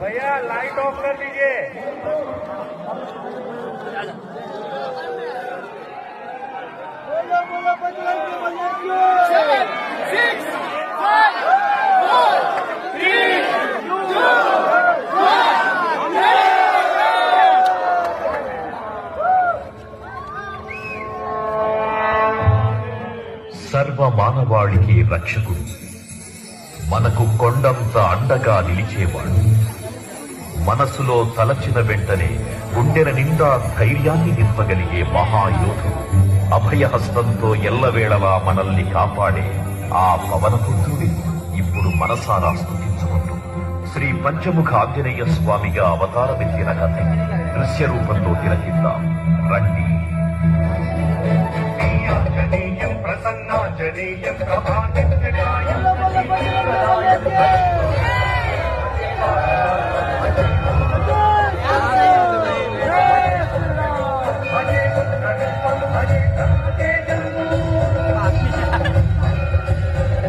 भैया light of कर दीजिए। సర్వ మానవాళికి రక్షకుడు, మనకు కొండంత అండగా నిలిచేవాడు, మనసులో తలచిన వెంటనే గుండెల నిండా ధైర్యాన్ని నింపగలిగే మహాయోధుడు, అభయహస్తంతో ఎల్లవేళలా మనల్ని కాపాడే ఆ పవనపుత్రుడి ఇప్పుడు మనసారా స్తుతించుకుంటూ శ్రీ పంచముఖ ఆంజనేయ స్వామిగా అవతారమెత్తిన కథ దృశ్య రూపంలో తిలకిద్దాం రండి. ప్రసన్నాంజనేయం ప్రభాతం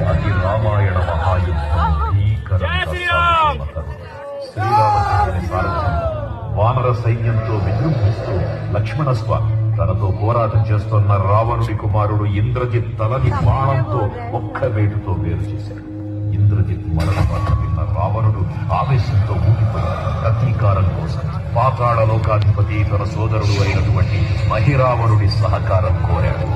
అది రామాయణ మహాయుద్ధం శ్రీరామచంద్రుని సారథ్యం వానర సైన్యంతో విజృంభిస్తూ లక్ష్మణస్వామి తనతో పోరాటం చేస్తున్న రావణుడి కుమారుడు ఇంద్రజిత్ తలని బాణంతో ఒక్క వేటుతో వేరు చేశాడు. ఇంద్రజిత్ మరణ వార్త విన్న రావణుడు ఆవేశంతో ఊగిపోయాడు. ప్రతీకారం కోసం పాతాళ లోకాధిపతి తన సోదరుడు అయినటువంటి మహిరావణుడి సహకారం కోరాడు.